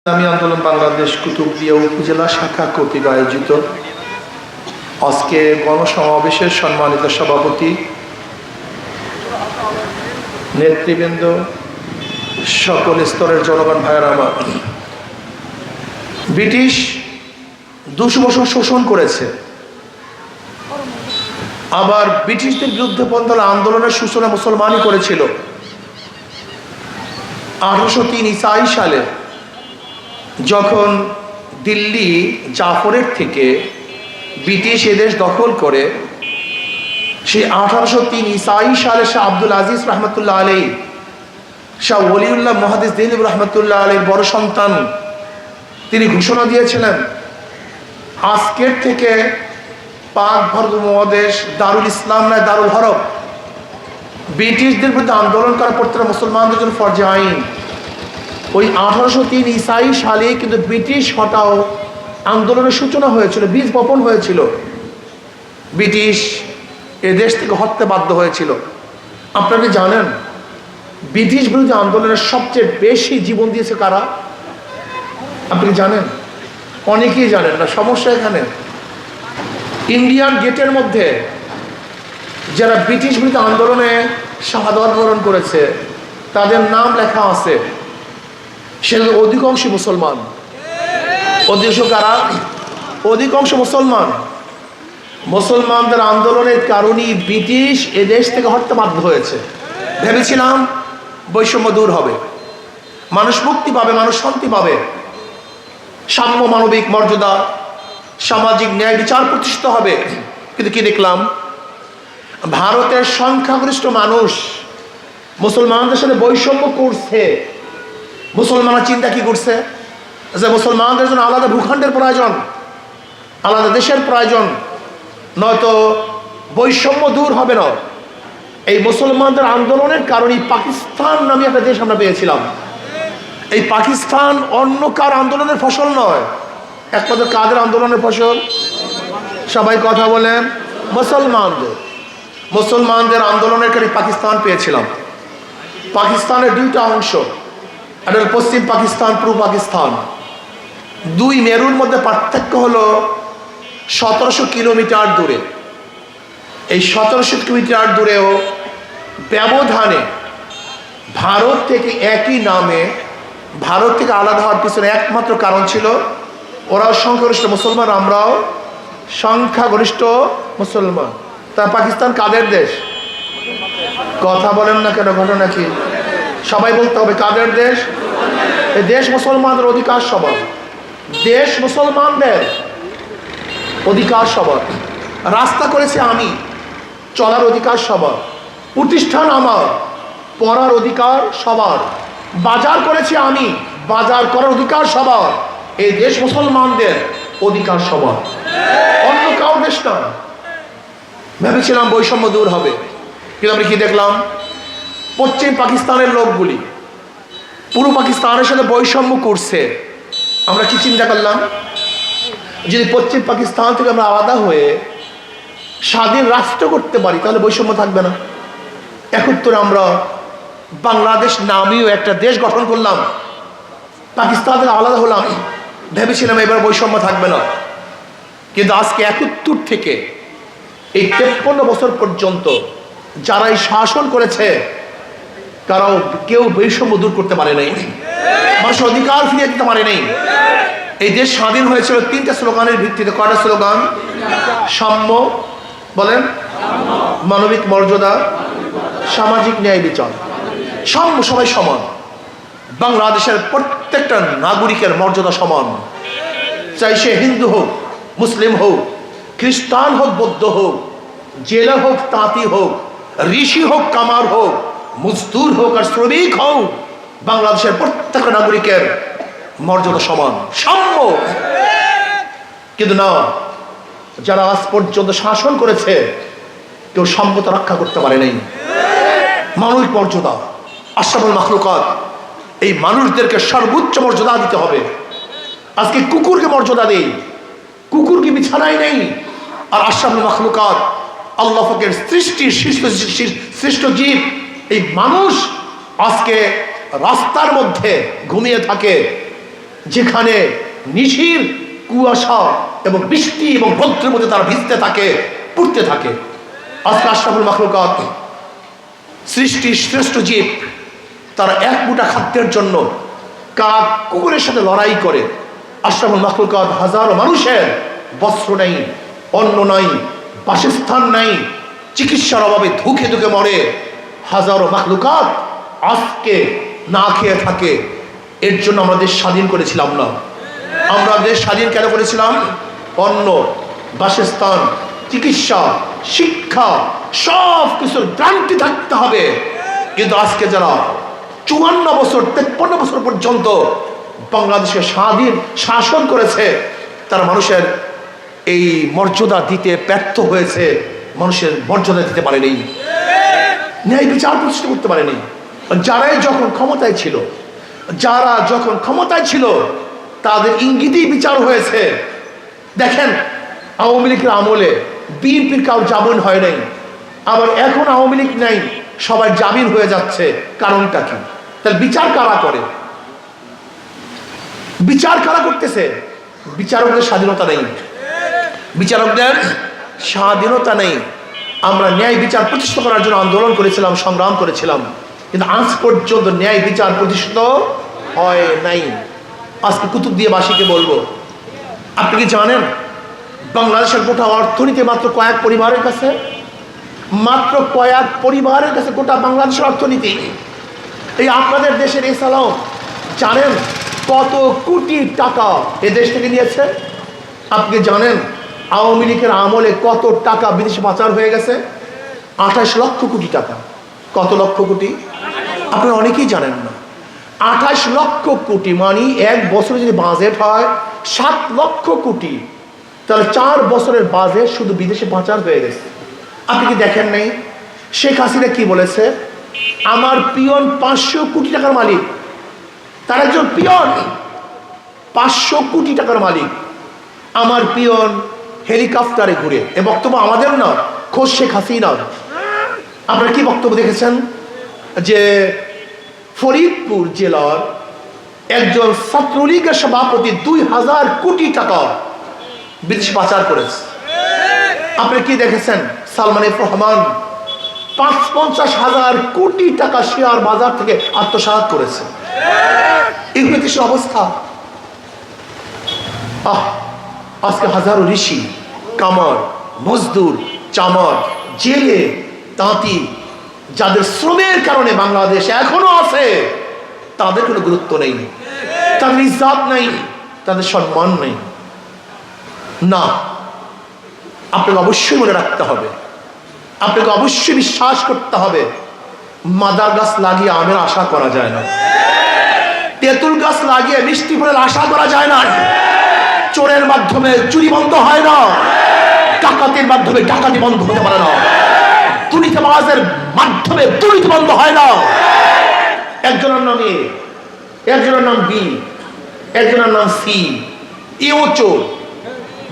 ইসলামী আন্দোলন বাংলাদেশ কুতুবদিয়া উপজেলা শাখা কর্তৃক আয়োজিত আজকে গণসমাবেশের সম্মানিত সভাপতি, নেতৃবৃন্দ, সকল স্তরের জনগণ ভাইয়েরা আমার, ব্রিটিশ 200 বছর শোষণ করেছে। আবার ব্রিটিশদের বিরুদ্ধে পন্থা আন্দোলনের সূচনা মুসলমানই করেছিল। 1803 ঈসাই সালে যখন দিল্লি জাফরের থেকে ব্রিটিশ এদেশ দখল করে, সেই 1803 ঈসাই সালে শাহ আব্দুল আজিজ রহমতুল্লাহ আলাই, শাহ ওলিউল্লাহ মুহাদ্দিস দেহলভী রহমতুল্লাহ আলাইর বড় সন্তান, তিনি ঘোষণা দিয়েছিলেন আজকের থেকে পাক ভারত উপমহাদেশ দারুল ইসলাম নয়, দারুল হরব। ব্রিটিশদের বিরুদ্ধে আন্দোলন করা প্রত্যেকটা মুসলমানদের জন্য ফরজে আইন। ওই 1803 ঈসাই সালে কিন্তু ব্রিটিশ হটাও আন্দোলনের সূচনা হয়েছিল, বীজ বপন হয়েছিল। ব্রিটিশ এদেশ থেকে হটতে বাধ্য হয়েছিল। আপনারা জানেন ব্রিটিশ বিরোধী আন্দোলনের সবচেয়ে বেশি জীবন দিয়েছে কারা? আপনি জানেন? অনেকেই জানেন না। সমস্যা এখানে, ইন্ডিয়ান গেটের মধ্যে যারা ব্রিটিশ বিরোধী আন্দোলনে শাহাদাত বরণ করেছে তাদের নাম লেখা আছে। সেগুলো অধিকাংশ মুসলমান। অধিকাংশ কারা? অধিকাংশ মুসলমান। মুসলমানদের আন্দোলনের কারণেই ব্রিটিশ এদেশ থেকে হটতে বাধ্য হয়েছে। ভেবেছিলাম বৈষম্য দূর হবে, মানুষ মুক্তি পাবে, মানুষ শান্তি পাবে, সাম্য, মানবিক মর্যাদা, সামাজিক ন্যায় বিচার প্রতিষ্ঠিত হবে। কিন্তু কি দেখলাম? ভারতের সংখ্যাগরিষ্ঠ মানুষ মুসলমানদের সাথে বৈষম্য করছে। মুসলমানরা চিন্তা কি করছে যে মুসলমানদের জন্য আলাদা ভূখণ্ডের প্রয়োজন, আলাদা দেশের প্রয়োজন, নয়তো বৈষম্য দূর হবে না। এই মুসলমানদের আন্দোলনের কারণে পাকিস্তান নামে একটা দেশ আমরা পেয়েছিলাম। এই পাকিস্তান অন্য কার আন্দোলনের ফসল নয়, একমাত্র কাদের আন্দোলনের ফসল? সবাই কথা বলেন, মুসলমানদের। মুসলমানদের আন্দোলনের কারণে পাকিস্তান পেয়েছিলাম। পাকিস্তানের দুইটা অংশ, একটা পশ্চিম পাকিস্তান, পূর্ব পাকিস্তান। দুই মেরুর মধ্যে পার্থক্য হলো 1700 কিলোমিটার দূরে। এই 1700 কিলোমিটার দূরেও ব্যবধানে ভারত থেকে একই নামে, ভারত থেকে আলাদা হওয়ার পিছনে একমাত্র কারণ ছিল ওরাও সংখ্যাগরিষ্ঠ মুসলমান, আমরাও সংখ্যাগরিষ্ঠ মুসলমান। তা পাকিস্তান কাদের দেশ? কথা বলেন না কেন? ঘটনা কি? সবাই বলতে হবে কাদের দেশ? এই দেশ মুসলমানদের অধিকার সবার, দেশ মুসলমানদের অধিকার সবার। রাস্তা করেছে আমি, চলার অধিকার সবার। প্রতিষ্ঠান আমার, পড়ার অধিকার সবার। বাজার করেছি আমি, বাজার করার অধিকার সবার। এই দেশ মুসলমানদের অধিকার সবার, অন্য কারো দেশ না। ভেবেছিলাম বৈষম্য দূর হবে, কিন্তু আমরা কি দেখলাম? পশ্চিম পাকিস্তানের লোকগুলি পূর্ব পাকিস্তানের সাথে বৈষম্য করছে। আমরা কি চিন্তা করলাম? যদি পশ্চিম পাকিস্তান থেকে আমরা আলাদা হয়ে স্বাধীন রাষ্ট্র করতে পারি তাহলে বৈষম্য থাকবে না। 71 আমরা বাংলাদেশ নামীয় একটা দেশ গঠন করলাম, পাকিস্তান থেকে আলাদা হলাম, ভেবেছিলাম এবার বৈষম্য থাকবে না। কিন্তু আজকে 71 থেকে এই 53 বছর পর্যন্ত যারা এই শাসন করেছে কারণ কেউ বৈষম্য দূর করতে পারে নাই, মানুষের অধিকার ফিরিয়ে দিতে পারে নাই। এই দেশ স্বাধীন হয়েছিল 3টা স্লোগানের ভিত্তিতে। কয়টা স্লোগান? সাম্য, বলেন, মানবিক মর্যাদা, সামাজিক ন্যায় বিচার। সাম্য, সবাই সমান। বাংলাদেশের প্রত্যেকটা নাগরিকের মর্যাদা সমান, চাই সে হিন্দু হোক, মুসলিম হোক, খ্রিস্টান হোক, বৌদ্ধ হোক, জেলে হোক, তাঁতি হোক, ঋষি হোক, কামার হোক, মজদুর হোক আর শ্রমিক হোক, বাংলাদেশের প্রত্যেকটা নাগরিকের মর্যাদা সমান, সাম্য। কিন্তু না, যারা আজ পর্যন্ত শাসন করেছে কেউ সাম্যতা রক্ষা করতে পারে নাই। মানবিক মর্যাদা, আশরাফুল মাখলুকাত, এই মানুষদেরকে সর্বোচ্চ মর্যাদা দিতে হবে। আজকে কুকুরকে মর্যাদা দেই, কুকুরকে বিছানায় নেই। আর আশরাফুল মাখলুকাত, আল্লাহ পাকের সৃষ্টির শ্রেষ্ঠ জীব এই মানুষ আজকে রাস্তার মধ্যে ঘুমিয়ে থাকে। যেখানে নিশির কুয়াশা এবং বৃষ্টি এবং রৌদ্রের মধ্যে তারা ভিজতে থাকে, পড়তে থাকে। আজকে আশরাফুল মাখলুকাত, সৃষ্টির শ্রেষ্ঠ জীব, তারা এক মুঠা খাদ্যের জন্য কাক কুকুরের সাথে লড়াই করে। আশরাফুল মাখলুকাত হাজারো মানুষের বস্ত্র নেই, অন্ন নাই, বাসস্থান নাই, চিকিৎসার অভাবে ধুকে ধুকে মরে। হাজারো মাখলুকাত আজকে না খেয়ে থাকে। এর জন্য আমরা দেশ স্বাধীন করেছিলাম না। আমরা দেশ স্বাধীন কেন করেছিলাম? অন্ন, বাসস্থান, চিকিৎসা, শিক্ষা সব কিছুর গ্যারান্টি থাকতে হবে। কিন্তু আজকে যারা 54 বছর 53 বছর পর্যন্ত বাংলাদেশে স্বাধীন শাসন করেছে, তারা মানুষের এই মর্যাদা দিতে ব্যর্থ হয়েছে, মানুষের মর্যাদা দিতে পারেনি, ন্যায় বিচার প্রতিষ্ঠা করতে পারেনি। যারাই যখন ক্ষমতায় ছিল, যারা যখন ক্ষমতায় ছিল তাদের ইঙ্গিতেই বিচার হয়েছে। দেখেন, আওয়ামী লীগের আমলে বিএনপির কাউ জামিন হয় নাই, আবার এখন আওয়ামী লীগ নাই, সবাই জামিন হয়ে যাচ্ছে। কারণটা কি? তাহলে বিচার কারা করে? বিচার কারা করতেছে? বিচারকদের স্বাধীনতা নেই, বিচারকদের স্বাধীনতা নেই। আমরা ন্যায় বিচার প্রতিষ্ঠা করার জন্য আন্দোলন করেছিলাম, সংগ্রাম করেছিলাম, কিন্তু আজ পর্যন্ত ন্যায় বিচার প্রতিষ্ঠিত হয় নাই। আজকে কুতুবদিয়াবাসীকে বলবো, আপনি কি জানেন বাংলাদেশের গোটা অর্থনীতি মাত্র কয়েক পরিবারের কাছে, মাত্র কয়েক পরিবারের কাছে গোটা বাংলাদেশের অর্থনীতি। এই আপনাদের দেশের এসালাম জানেন কত কোটি টাকা এ দেশ থেকে নিয়েছে? আপনি জানেন আওয়ামী লীগের আমলে কত টাকা বিদেশে পাচার হয়ে গেছে? 28 লক্ষ কোটি টাকা। কত লক্ষ কোটি? আপনারা অনেকেই জানেন না। 28 লক্ষ কোটি মানে এক বছরে যদি বাজেট হয় 7 লক্ষ কোটি, তাহলে 4 বছরের বাজেট শুধু বিদেশে পাচার হয়ে গেছে। আপনি কি দেখেন নাই শেখ হাসিনা কি বলেছে? আমার পিয়ন 500 কোটি টাকার মালিক। তার একজন পিয়ন 500 কোটি টাকার মালিক। আমার পিয়ন হেলিকপ্টারে ঘুরে। এ বক্তব্য আমাদের না, খোদ শেখ হাসিনা। আপনারা কি বক্তব্য দেখেছেন যে ফরিদপুর জেলার একজন ছাত্রলীগের সভাপতি 2000 কোটি টাকা বিদেশে পাচার করেছে। আপনারা কি দেখেছেন? সালমান এফ রহমান 50,000 কোটি টাকা শেয়ার বাজার থেকে আত্মসাৎ করেছে। এই দেশের অবস্থা। আজকে হাজারো ঋষি, কামার, মজদুর, চামার, জেলে, তাঁতি, যাদের শ্রমের কারণে বাংলাদেশ এখনো আছে, তাদের কোনো গুরুত্ব নেই, তাদের ইজ্জত নেই, তাদের সম্মান নেই। না, আপনাকে অবশ্যই মনে রাখতে হবে, আপনাকে অবশ্যই বিশ্বাস করতে হবে, মাদার গাছ লাগিয়ে আমের আশা করা যায় না, তেঁতুল গাছ লাগিয়ে মিষ্টি ফলের আশা করা যায় না, চোরের মাধ্যমে চুরি বন্ধ হয় না, ডাকাতির মাধ্যমে ডাকাতি বন্ধ হতে পারে না, দুর্নীতিবাজের মাধ্যমে দুর্নীতি বন্ধ হয় না। একজনের নাম এ, একজনের নাম বি, একজনের নাম সি। এও চোর,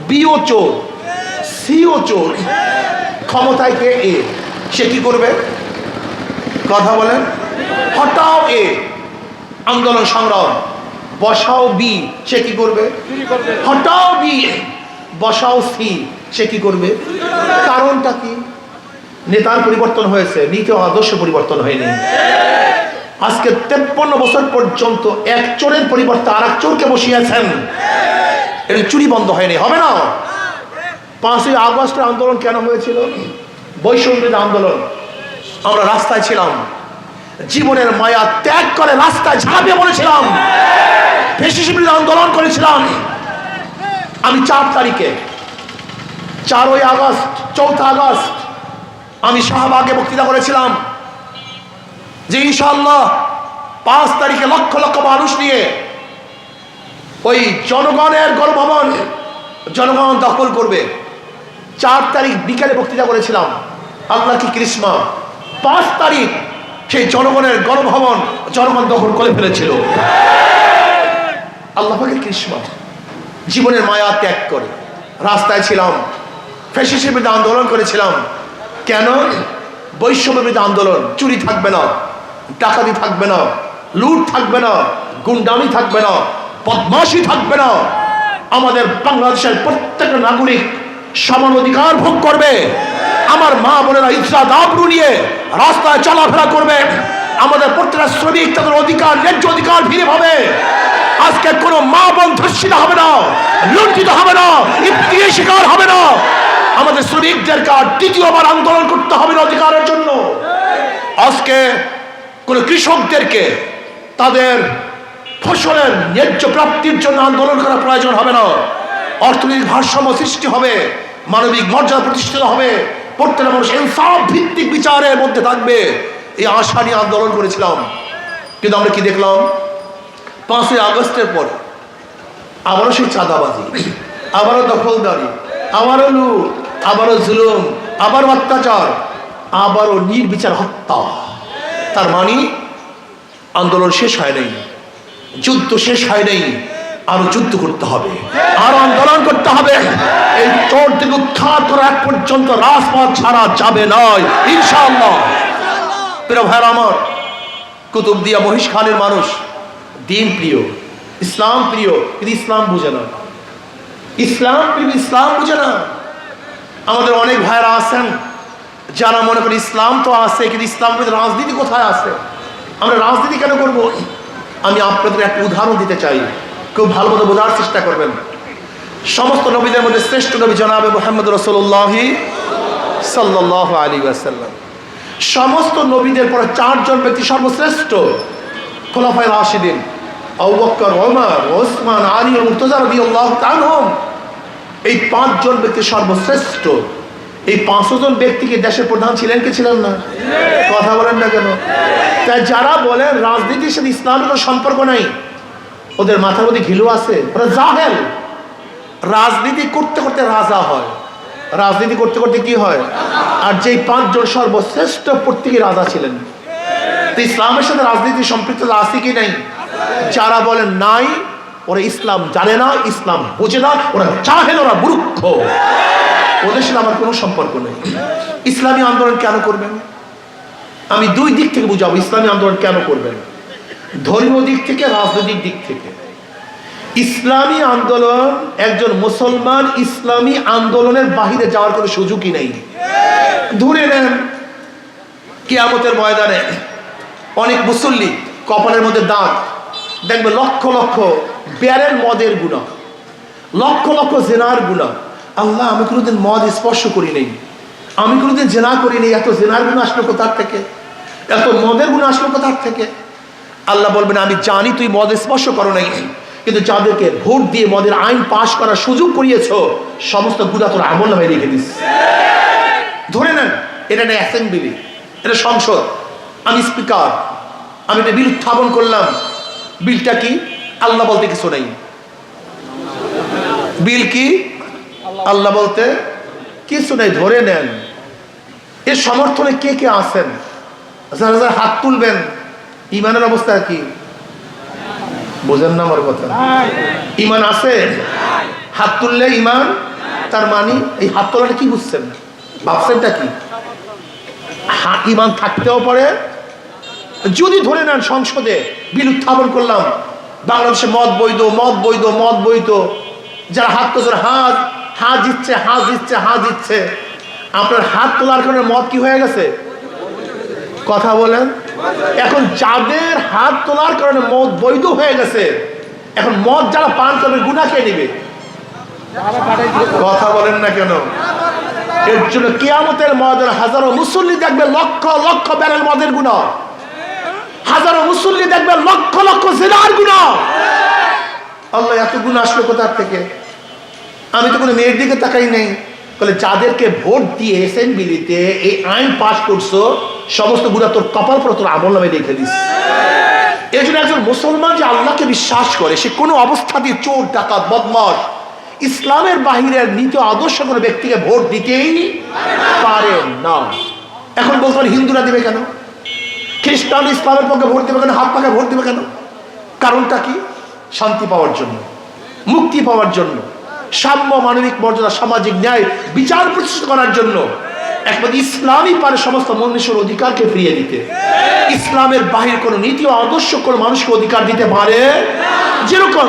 বিও চোর, সিও চোর। ক্ষমতায় কে? এ। সে কি করবে? কথা বলেন। হটাও এ, আন্দোলন সংগ্রাম, বসাও বি, সে কি করবে? হটাও বি, বসাও সি, সে কি করবে? কারণটা কি? নেতার পরিবর্তন হয়েছে, নীতি ও আদর্শ পরিবর্তন হয়নি। আজকে 53 বছর পর্যন্ত এক চোরের পরিবর্তে আর এক চোরকে বসিয়েছেন, এর চুরি বন্ধ হয়নি। হবে না? 5ই আগস্টের আন্দোলন কেন হয়েছিল? বৈষম্য আন্দোলন। আমরা রাস্তায় ছিলাম, জীবনের মায়া ত্যাগ করে রাস্তায় ঝাঁপিয়ে পড়েছিলাম, ফ্যাসিস্ট বিরোধী আন্দোলন করেছিলাম। আমি 4 তারিখে, 4ই আগস্ট, 4 আগস্ট আমি শাহবাগে বক্তৃতা করেছিলাম যে ইনশাআল্লাহ 5 তারিখে লক্ষ লক্ষ মানুষ নিয়ে ওই জনগণের গণভবন জনগণ দখল করবে। 4 তারিখ বিকেলে বক্তৃতা করেছিলাম, আল্লাহ কি কৃষ্ণা, 5 তারিখ সেই জনগণের গণভবন জনগণ দখল করে ফেলেছিল। আল্লাহ পাকের কৃষ্ণা। জীবনের মায়া ত্যাগ করে রাস্তায় ছিলাম, ফ্যাসিস্টের বিরুদ্ধে আন্দোলন করেছিলাম। কেন? বৈষম্য বিরোধী আন্দোলন। চুরি থাকবে না, ডাকাতি থাকবে না, লুট থাকবে না, গুন্ডামি থাকবে না, বদমাশি থাকবে না। আমাদের বাংলাদেশের প্রত্যেকটা নাগরিক সমান অধিকার ভোগ করবে। আমার মা বোনেরা ইজ্জত আবরু নিয়ে রাস্তায় চলাফেরা করবে। আমাদের প্রত্যেকটা শ্রমিক তাদের অধিকার, ন্যায্য অধিকার ফিরে পাবে। আজকে কোনো মা বোন ধর্ষিত হবে না, লুণ্ঠিত হবে না, ইফতিরের শিকার হবে না। আমাদের শ্রমিকদেরকে আর দ্বিতীয়বার আন্দোলন করতে হবে না অধিকারের জন্য। আজকে কোনো কৃষকদেরকে তাদের ফসলের ন্যায্য প্রাপ্তির জন্য আন্দোলন করা প্রয়োজন হবে না। অর্থনৈতিক ভারসাম্য সৃষ্টি হবে, মানবিক মর্যাদা প্রতিষ্ঠিত হবে, প্রত্যেকটা মানুষ ইনসাফ ভিত্তিক বিচারের মধ্যে থাকবে। এই আশা নিয়ে আন্দোলন করেছিলাম। কিন্তু আমরা কি দেখলাম? 5ই আগস্টের পর আবারও সেই চাঁদাবাজি, আবারও দখলদারি, আবারও লুট, আবারও জুলুম, আবারও অত্যাচার, আবারও নির্বিচার হত্যা। তার মানে আন্দোলন শেষ হয় নাই, যুদ্ধ শেষ হয় নাই, আরো যুদ্ধ করতে হবে, আরো আন্দোলন করতে হবে। এই চোর থেকে উদ্ধার করা এক পর্যন্ত রাজপথ ছাড়া যাবে নয় ইনশাআল্লাহ। প্রিয় ভাইরা আমার, কুতুবদিয়া মহিষ খানের মানুষ দিন প্রিয়, ইসলাম প্রিয়, কিন্তু ইসলাম বুঝে না। ইসলাম প্রিয়, ইসলাম বুঝে না। আমাদের অনেক ভাইরা আছেন যারা মনে করেন ইসলাম তো আছে, কিন্তু ইসলাম রাজনীতি কোথায় আছে? আমরা রাজনীতি কেন করব? আমি আপনাদের একটা উদাহরণ দিতে চাই, খুব ভালো মতো বোঝার চেষ্টা করবেন। সমস্ত নবীদের মধ্যে শ্রেষ্ঠ নবী জনাবে মুহাম্মদ রাসূলুল্লাহ সাল্লাল্লাহু আলাইহি ওয়াসাল্লাম। সমস্ত নবীদের পরে 4 জন ব্যক্তি সর্বশ্রেষ্ঠ, খোলাফায়ে রাশিদিন আবু বকর, ওমর, ওসমান, আলী ও মুর্তজা রাদিয়াল্লাহু তাআলা আনহুম। এই 5 জন ব্যক্তি সর্বশ্রেষ্ঠ। এই 5 জন ব্যক্তিকে দেশের প্রধান ছিলেন কি ছিলেন না? কথা বলেন না কেন? তাই যারা বলেন রাজনীতির সাথে ইসলামের কোনো সম্পর্ক নাই, ওদের মাথার মধ্যে ঘিলু আছে, ওরা জাহেল। রাজনীতি করতে করতে রাজা হয়, রাজনীতি করতে করতে কি হয়? আর যেই 5 জন সর্বশ্রেষ্ঠ প্রত্যেকে রাজা ছিলেন। তো ইসলামের সাথে রাজনীতি সম্পৃক্ত আছে কি নাই? যারা বলেন নাই, ওরা ইসলাম জানে না, ইসলাম বোঝে না, ওরা জাহেল, ওরা মূর্খ। ওদের সাথে আমার কোনো সম্পর্ক নেই। ইসলামী আন্দোলন কেন করবেন? আমি 2 দিক থেকে বুঝাবো ইসলামী আন্দোলন কেন করবেন। ধর্মীয় দিক থেকে, রাজনৈতিক দিক থেকে। ইসলামী আন্দোলন, একজন মুসলমান ইসলামী আন্দোলনের বাহিরে যাওয়ার কোনো সুযোগই নেই। ধরে নেন কিয়ামতের ময়দানে অনেক মুসল্লি কপালের মধ্যে দাগ, দেখবে লক্ষ লক্ষ বেয়ারের মদের গুনাহ, লক্ষ লক্ষ জেনার গুনাহ। আল্লাহ, আমি কোনোদিন মদ স্পর্শ করি নাই, আমি কোনোদিন জেনা করি নাই, এত জেনার গুনাহ আসলো কোথার থেকে? এত মদের গুনাহ আসলো কোথার থেকে? আল্লাহ বলবেন, আমি জানি তুই মদ স্পর্শ করো নাই, কিন্তু যাদেরকে ভোট দিয়ে মদের আইন পাশ করার সুযোগ করিয়েছ, সমস্ত গুনাহ তোর আমলনামায় রেখে দিস। ধরে নেন এটা একটা অ্যাসেম্বলি, এটা সংসদ, আমি স্পিকার, আমি একটা বিল উত্থাপন করলাম। বিলটা কি? আল্লাহ বলতে কিছু নেই। বিল কি? আল্লাহ বলতে কিছু নেই। ধরে নেন এর সমর্থনে কে কে আছেন? যারা যারা হাত তুলবেন, ইমানের অবস্থা কি? বোঝেন না আমার কথা? ইমান আছে? হাত তুললে ইমান, তার মানে এই হাত তোলাটা কি বুঝছেন? ভাবছেনটা কি? ইমান থাকতেও পারে। যদি ধরে নেন সংসদে বিল উত্থাপন করলাম, বাংলাদেশে মদ বৈধ, মদ বৈধ, মদ বৈধ, যারা হাত তোলেন, হাত দিচ্ছে, হাত দিচ্ছে, হাত দিচ্ছে, আপনার হাত তোলার কারণে মদ কি হয়ে গেছে? কথা বলেন। এখন যাদের হাত তোলার কারণে মদ বৈধ হয়ে গেছে, এখন মদ যারা পান করবে গুনাহ কে নিবে? কথা বলেন না কেন? এর জন্য কিয়ামতের ময়দানে হাজারো মুসল্লি দেখবে লক্ষ লক্ষ ব্যারেল মদের গুনাহ, হাজারো মুসল্লি দেখবে লক্ষ লক্ষ জিনার গুনাহ। আল্লাহ, এত গুনাহ আসলো কোথার থেকে? আমি তো কোনো মেয়ের দিকে তাকাই নাই। বলে যাদেরকে ভোট দিয়ে অ্যাসেম্বলিতে এই আইন পাস করছো, সমস্ত গুনাহ তোর কপাল পরে তোর আমলনামায় রেখে দিস। এই জন্য একজন মুসলমান যে আল্লাহকে বিশ্বাস করে, সে কোনো অবস্থাতেই চোর, ডাকাত, বদমাশ, ইসলামের বাহিরের নীতি আদর্শ কোনো ব্যক্তিকে ভোট দিতেই পারে না। এখন বলতে পারে হিন্দুরা দিবে কেন, খ্রিস্টান ইসলামের পক্ষে ভোট দেবে কেন, হাত পাখা ভোট দেবে কেন? কারণটা কি? শান্তি পাওয়ার জন্য, মুক্তি পাওয়ার জন্য, সাম্য, মানবিক মর্যাদা, সামাজিক ন্যায়, বিচার প্রতিষ্ঠা করার জন্য। একমাত্র ইসলামই পারে সমস্ত মানুষের অধিকারকে ফিরিয়ে দিতে। ইসলামের বাহির কোনো নীতি ও আদর্শ কোনো মানুষকে অধিকার দিতে পারে। যেরকম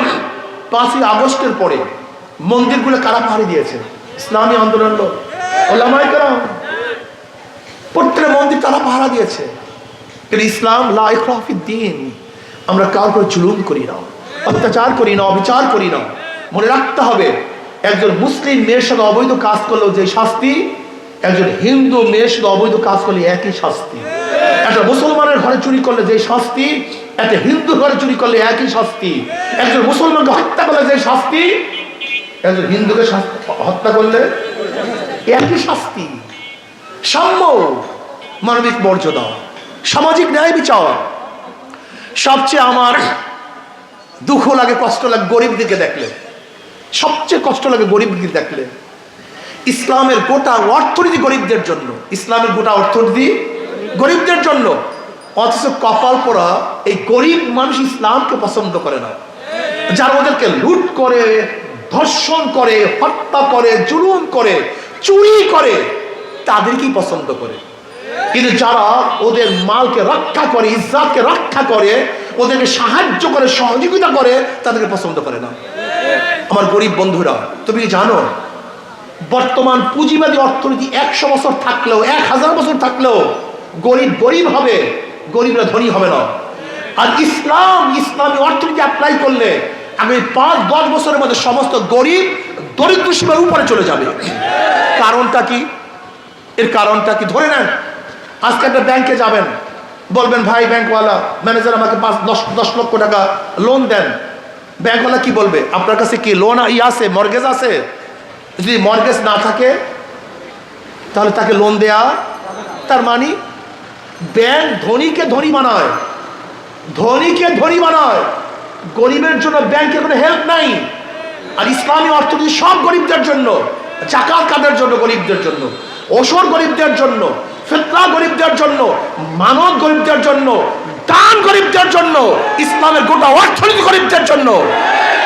5ই আগস্টের পরে মন্দিরগুলো কারা পাহাড়ি দিয়েছে? ইসলামী আন্দোলন লোক, ওলামায়ে কেরাম, প্রত্যেক মন্দির তারা পাহারা দিয়েছে। কিন্তু ইসলাম লা ইকরাহা ফিদ্দীন, আমরা কারোর উপর জুলুম করি না, অত্যাচার করি না, অবিচার করি না। মনে রাখতে হবে, একজন মুসলিম মেয়ের সাথে অবৈধ কাজ করলেও যে শাস্তি, একজন হিন্দু মেয়ের সাথে অবৈধ কাজ করলে একই শাস্তি। একটা মুসলমানের ঘরে চুরি করলে যে শাস্তি, একটা হিন্দু ঘরে চুরি করলে একই শাস্তি। একজন মুসলমানকে হত্যা করলে যে শাস্তি, একজন হিন্দুকে হত্যা করলে একই শাস্তি। সাম্য, মানবিক মর্যাদা, সামাজিক ন্যায় বিচার। সবচেয়ে আমার দুঃখ লাগে, কষ্ট লাগে গরিব দিকে দেখলে, সবচেয়ে কষ্ট লাগে গরিব দিকে দেখলে। ইসলামের গোটা অর্থনীতি গরিবদের জন্য, ইসলামের গোটা অর্থনীতি গরিবদের জন্য, অথচ কপাল পোড়া এই গরিব মানুষ ইসলামকে পছন্দ করে না। যারা ওদেরকে লুট করে, ধর্ষণ করে, হত্যা করে, জুলুম করে, চুরি করে, তাদেরকেই পছন্দ করে। কিন্তু যারা ওদের মালকে রক্ষা করে, ইজ্জতকে রক্ষা করে, ওদেরকে সাহায্য করে, সহযোগিতা করে, তাদেরকে পছন্দ করে না। আমার গরিব বন্ধুরা, তুমি জানো বর্তমান পুঁজিবাদী অর্থনীতি 100 বছর থাকলেও, 1000 বছর থাকলেও গরিব গরিব হবে, গরিবরা ধনী হবে না। আর ইসলামী অর্থনীতি অ্যাপ্লাই করলে আগামী 5-10 বছরের মধ্যে সমস্ত গরিব দরিদ্র সীমার উপরে চলে যাবে। কারণটা কি? এর কারণটা কি? ধরে নেন আজকে একটা ব্যাংকে যাবেন, বলবেন ভাই ব্যাংকওয়ালা, ম্যানেজার আমাকে 10 লক্ষ টাকা লোন দেন। ব্যাংকওয়ালা কি বলবে? আপনার কাছে কি লোন আছে, মর্গেজ আছে? যদি মর্গেজ না থাকে তাহলে তাকে লোন দেয়া, তার মানে ব্যাংক ধনীকে ধনী বানায়, ধনীকে ধনী বানায়, গরিবের জন্য ব্যাংকের কোনো হেল্প নাই। আর ইসলামী অর্থনীতি সব গরিবদের জন্য, জাকাত কাদের জন্য? গরিবদের জন্য। ওসর গরিবদের জন্য, ফিতরা গরিবদের জন্য, মানব গরিবদের জন্য, দান গরিবদের জন্য, ইসলামের গোটা অর্থনীতি গরিবদের জন্য।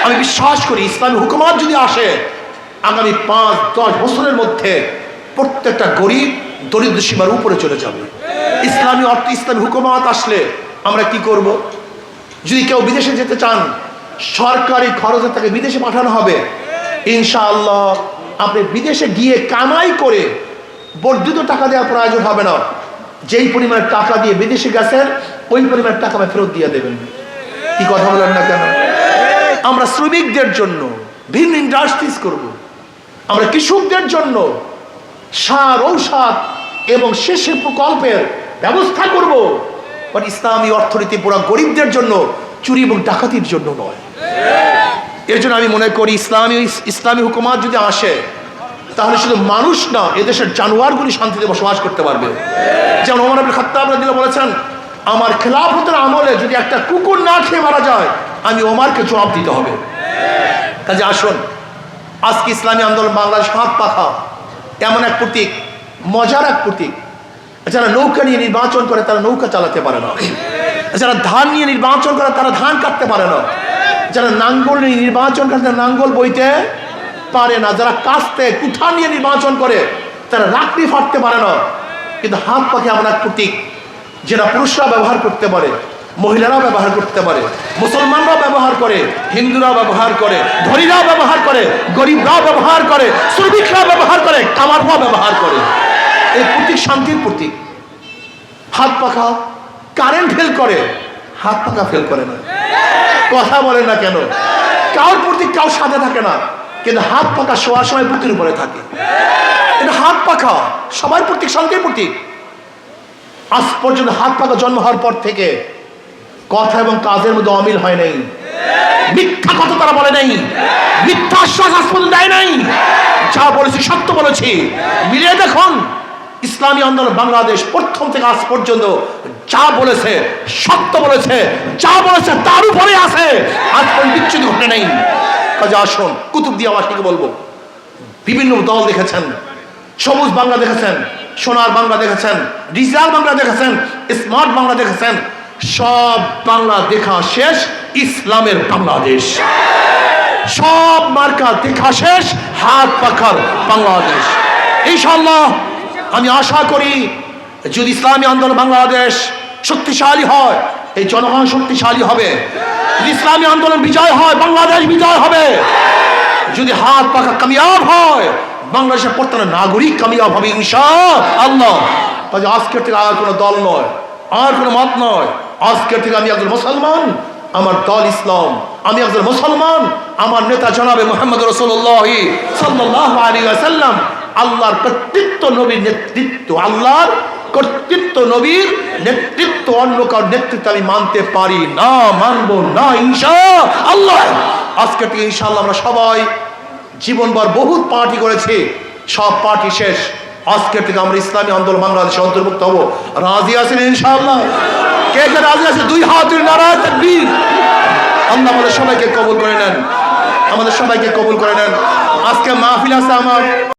আমি বিশ্বাস করি ইসলামী হুকুমত যদি আসে আগামী 5-10 বছরের মধ্যে প্রত্যেকটা গরিব দরিদ্র সীমার উপরে চলে যাবে। ইসলামী হুকুমত আসলে আমরা কি করব? যদি কেউ বিদেশে যেতে চান, সরকারি খরচে তাকে বিদেশে পাঠানো হবে। ইনশাআল্লাহ আপনি বিদেশে গিয়ে কামাই করে বর্ধিত টাকা দেওয়ার প্রয়োজন হবে না। যেই পরিমাণে টাকা দিয়ে বিদেশে গেছেন ওই পরিমাণে টাকা ফেরত দিয়ে দেবেন। কি কথা বলেন না কেন? আমরা শ্রমিকদের জন্য ভিন্ন ইন্ডাস্ট্রিজ করব, আমরা কৃষকদের জন্য সার, ঔষধ এবং সেচের প্রকল্পের ব্যবস্থা করব। বাট ইসলামী অর্থনীতি পুরো গরিবদের জন্য, চুরি এবং ডাকাতির জন্য নয়। এর জন্য আমি মনে করি ইসলামী হুকুমত যদি আসে তাহলে শুধু মানুষ না, এদেশের জানোয়ারগুলি শান্তিতে বসবাস করতে পারবে। যেমন ওমর ইবনে খাত্তাব রাদিয়াল্লাহু বলেছেন, আমার খেলাফতের আমলে যদি একটা কুকুর না খেয়ে মারা যায় আমি ওমরকে জবাব দিতে হবে। কাজে আসুন, আজকে ইসলামী আন্দোলন বাংলাদেশ হাত পাখা এমন এক প্রতীক, মজার এক প্রতীক। যারা নৌকা নিয়ে নির্বাচন করে তারা নৌকা চালাতে পারে না, যারা ধান নিয়ে নির্বাচন করে তারা ধান কাটতে পারে না, যারা নাঙ্গল নিয়ে নির্বাচন করে তারা নাঙ্গল বইতে পারে না, যারা কাস্তে কুঠার নিয়ে নির্বাচন করে তারা লাকড়ি ফাটতে পারে না। কিন্তু হাত পাখি এমন এক প্রতীক যেটা পুরুষরা ব্যবহার করতে পারে, মহিলারাও ব্যবহার করতে পারে, মুসলমানরাও ব্যবহার করে, হিন্দুরাও ব্যবহার করে, ধনীরাও ব্যবহার করে, গরিবরাও ব্যবহার করে, শ্রমিকরাও ব্যবহার করে, কামাররাও ব্যবহার করে। এই প্রতীক শান্তির প্রতীক। হাত পাখা কারেন্ট ফেল করে, হাত পাখা ফেল করে না। কথা বলে না কেন? কার প্রতীক কাউ সাথে থাকে না, কিন্তু হাত পাখা শোয়ার সময় বুকের উপরে থাকে। এটা হাত পাখা সবার প্রতীক, শান্তির প্রতীক। আজ পর্যন্ত হাত পাখা জন্ম হওয়ার পর থেকে কথা এবং কাজের মধ্যে অমিল হয় নাই, মিথ্যা কথা তারা বলে নাই, মিথ্যা আশ্বাস আজ পর্যন্ত দেয় নাই। যা বলেছি সত্য বলেছি। মিলিয়ে দেখুন, ইসলামী আন্দোলন বাংলাদেশ প্রথম থেকে আজ পর্যন্ত যা বলেছে সত্য বলেছে, যা বলেছে তার উপরে আছে, আজ পর্যন্ত বিচ্ছুত ঘটে নেই। কাজে আসুন, কুতুবদিয়াবাসীকে বলবো, বিভিন্ন দল দেখেছেন, সবুজ বাংলা দেখেছেন, সোনার বাংলা দেখেছেন, ডিজিটাল বাংলা দেখেছেন, স্মার্ট বাংলা দেখেছেন, সব বাংলা দেখা শেষ ইসলামের বাংলাদেশ। সব মার্কা দেখা শেষ হাত পাখার বাংলাদেশ। ইনশাআল্লাহ আমি আশা করি যদি ইসলামী আন্দোলন বাংলাদেশ শক্তিশালী হয়, এই জনগণ শক্তিশালী হবে। যদি ইসলামী আন্দোলন বিজয় হয়, বাংলাদেশ বিজয় হবে। যদি হাত পাখা কামিয়াব হয়, বাংলাদেশের প্রত্যেকটা নাগরিক কামিয়াব হবে ইনশাআল্লাহ। কাজে আজকের থেকে আর কোনো দল নয়, আর কোনো মত নয়, আজকের থেকে আমি একজন মুসলমান, আমার দল ইসলাম, আমি একজন মুসলমান, আমার নেতা জনাবে মুহাম্মদ রাসূলুল্লাহ সাল্লাল্লাহু আলাইহি ওয়াসাল্লাম। আল্লাহর কর্তৃত্ব, নবীর নেতৃত্ব, আল্লাহর কর্তৃত্ব, নবীর নেতৃত্ব, অন্য কারোর নেতৃত্ব আমি মানতে পারি না, মানবো না ইনশাআল্লাহ। আজকে থেকে ইনশাআল্লাহ আমরা সবাই জীবনভর বহুত পার্টি করেছি, সব পার্টি শেষ। আজকের থেকে আমরা ইসলামী আন্দোলন বাংলাদেশে অন্তর্ভুক্ত হব। রাজি আছেন ইনশাআল্লাহ? কে কে রাজি আছে? দুই হাত তুলে নারায়ে তাকবীর। আল্লাহ আমাদের সবাইকে কবুল করে নেন, আমাদের সবাইকে কবুল করে নেন। আজকে মাহফিল আছে আমার।